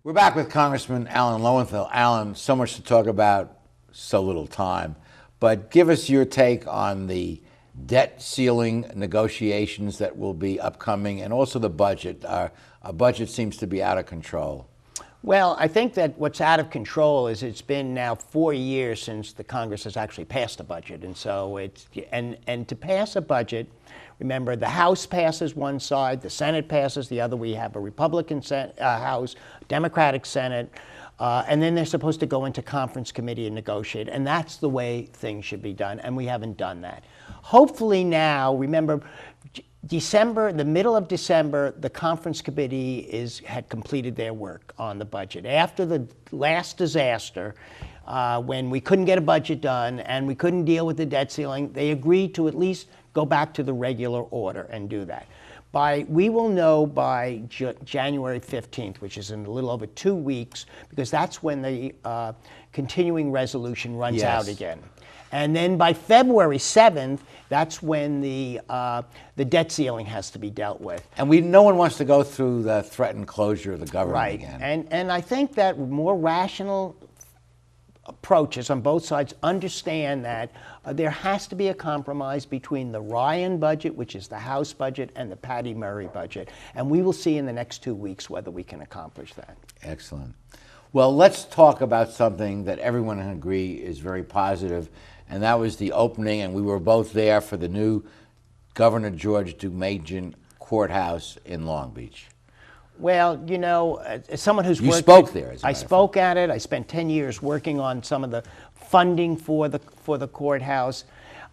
We're back with Congressman Alan Lowenthal. Alan, so much to talk about, so little time. But give us your take on the debt ceiling negotiations that will be upcoming and also the budget. Our budget seems to be out of control. Well, I think that what's out of control is it's been now 4 years since the Congress has actually passed a budget. And so and to pass a budget, remember, the House passes one side, the Senate passes the other. We have a Republican House, Democratic Senate, and then they're supposed to go into conference committee and negotiate. And that's the way things should be done, and we haven't done that. Hopefully now, remember, December, the middle of December, the conference committee had completed their work on the budget. After the last disaster, when we couldn't get a budget done and we couldn't deal with the debt ceiling, they agreed to at least go back to the regular order and do that. We will know by January 15th, which is in a little over 2 weeks, because that's when the continuing resolution runs out again. And then by February 7th, that's when the debt ceiling has to be dealt with. And no one wants to go through the threatened closure of the government again. And I think that more rational approaches on both sides understand that there has to be a compromise between the Ryan budget, which is the House budget, and the Patty Murray budget. And we will see in the next 2 weeks whether we can accomplish that. Excellent. Well, let's talk about something that everyone can agree is very positive, and that was the opening, and we were both there for the new Governor Deukmejian Courthouse in Long Beach. Well, you know, as someone who's You spoke there, as a I matter of spoke at it. I spent 10 years working on some of the funding for the courthouse.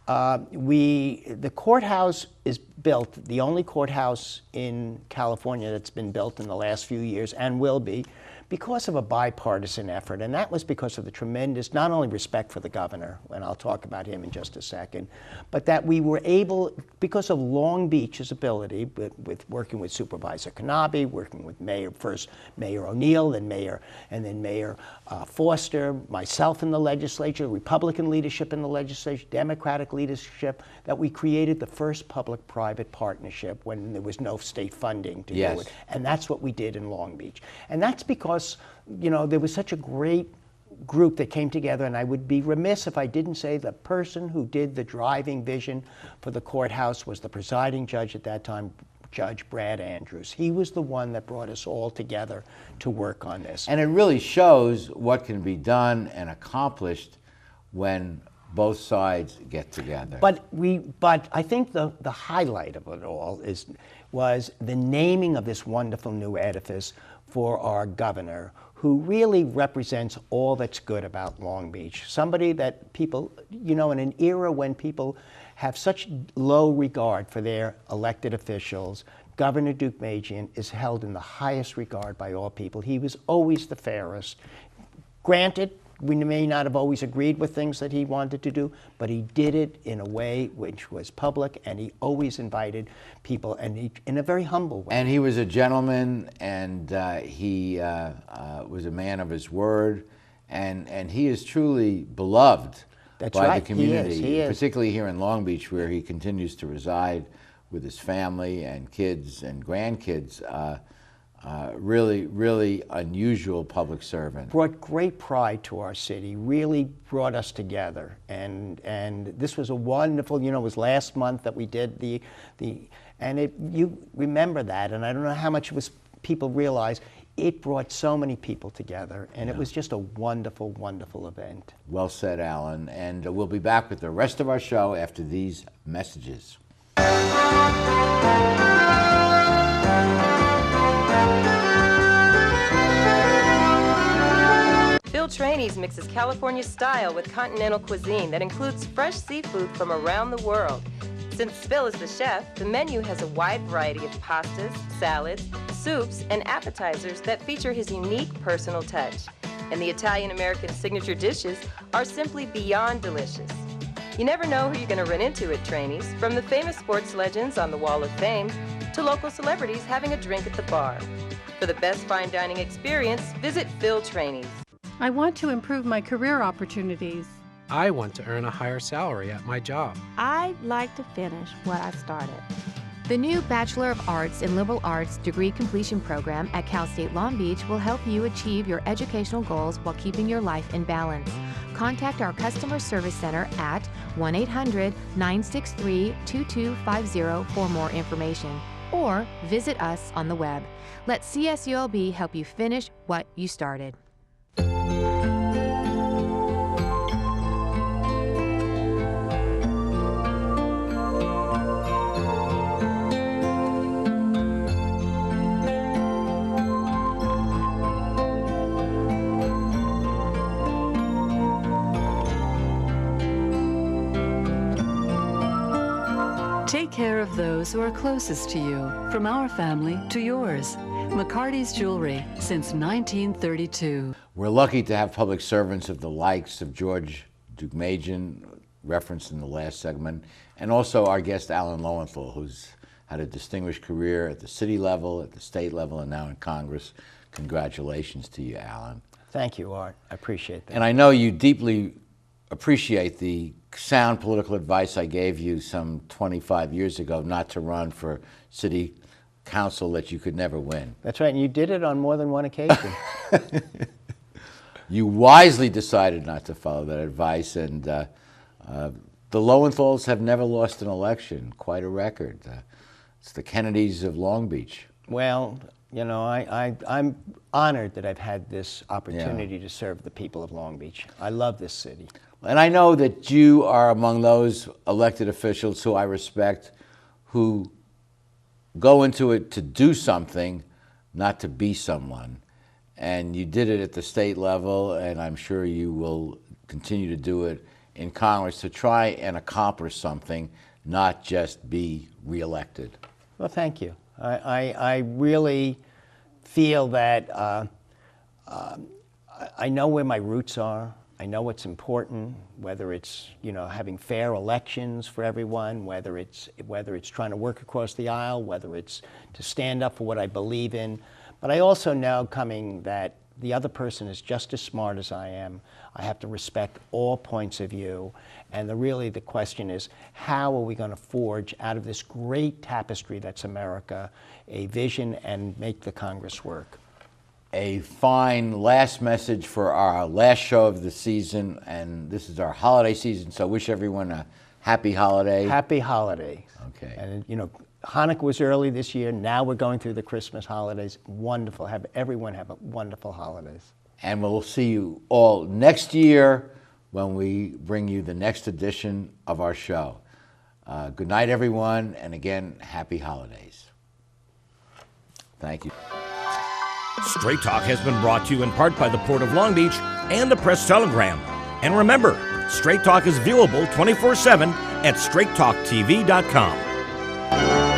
The courthouse is built, the only courthouse in California that's been built in the last few years and will be, because of a bipartisan effort. And that was because of the tremendous, not only respect for the governor, and I'll talk about him in just a second, but that we were able, because of Long Beach's ability, with working with Supervisor Knabe, working with first Mayor O'Neill, then Mayor Foster, myself in the legislature, Republican leadership in the legislature, Democratic leadership, that we created the first public-private partnership when there was no state funding to do it. And that's what we did in Long Beach. And that's because, you know, there was such a great group that came together, and I would be remiss if I didn't say the person who did the driving vision for the courthouse was the presiding judge at that time, Judge Brad Andrews. He was the one that brought us all together to work on this. And it really shows what can be done and accomplished when both sides get together. But I think the highlight of it all was the naming of this wonderful new edifice for our governor, who really represents all that's good about Long Beach. Somebody that people, you know, in an era when people have such low regard for their elected officials, Governor Deukmejian is held in the highest regard by all people. He was always the fairest. Granted, we may not have always agreed with things that he wanted to do, but he did it in a way which was public, and he always invited people, and in a very humble way. And he was a gentleman, and he was a man of his word, and he is truly beloved by the community, he is. Particularly here in Long Beach, where he continues to reside with his family and kids and grandkids. Really unusual public servant. Brought great pride to our city, really brought us together. And this was a wonderful, you know, it was last month that we did you remember that, and I don't know how much people realize, it brought so many people together, and it was just a wonderful, wonderful event. Well said, Alan. And we'll be back with the rest of our show after these messages. Phil Trainees mixes California style with continental cuisine that includes fresh seafood from around the world. Since Phil is the chef, the menu has a wide variety of pastas, salads, soups, and appetizers that feature his unique personal touch. And the Italian-American signature dishes are simply beyond delicious. You never know who you're going to run into at Trainees, from the famous sports legends on the Wall of Fame to local celebrities having a drink at the bar. For the best fine dining experience, visit Phil Trainees. I want to improve my career opportunities. I want to earn a higher salary at my job. I'd like to finish what I started. The new Bachelor of Arts in Liberal Arts degree completion program at Cal State Long Beach will help you achieve your educational goals while keeping your life in balance. Contact our customer service center at 1-800-963-2250 for more information, or visit us on the web. Let CSULB help you finish what you started. Take care of those who are closest to you, from our family to yours. McCarty's Jewelry, since 1932. We're lucky to have public servants of the likes of George Deukmejian, referenced in the last segment, and also our guest Alan Lowenthal, who's had a distinguished career at the city level, at the state level, and now in Congress. Congratulations to you, Alan. Thank you, Art. I appreciate that. And I know you deeply appreciate the sound political advice I gave you some 25 years ago not to run for city council that you could never win. That's right, and you did it on more than one occasion. You wisely decided not to follow that advice, and the Lowenthals have never lost an election, quite a record. It's the Kennedys of Long Beach. Well, you know, I'm honored that I've had this opportunity to serve the people of Long Beach. I love this city. And I know that you are among those elected officials who I respect, who go into it to do something, not to be someone. And you did it at the state level, and I'm sure you will continue to do it in Congress to try and accomplish something, not just be reelected. Well, thank you. I really feel that I know where my roots are. I know what's important, whether it's, you know, having fair elections for everyone, whether it's trying to work across the aisle, whether it's to stand up for what I believe in. But I also know coming that the other person is just as smart as I am. I have to respect all points of view. And really the question is, how are we going to forge out of this great tapestry that's America a vision and make the Congress work? A fine last message for our last show of the season, and this is our holiday season, so wish everyone a happy holiday. Happy holidays. Okay. And, you know, Hanukkah was early this year. Now we're going through the Christmas holidays. Wonderful. Everyone have a wonderful holidays. And we'll see you all next year when we bring you the next edition of our show. Good night, everyone, and again, happy holidays. Thank you. Straight Talk has been brought to you in part by the Port of Long Beach and the Press Telegram. And remember, Straight Talk is viewable 24/7 at straighttalktv.com.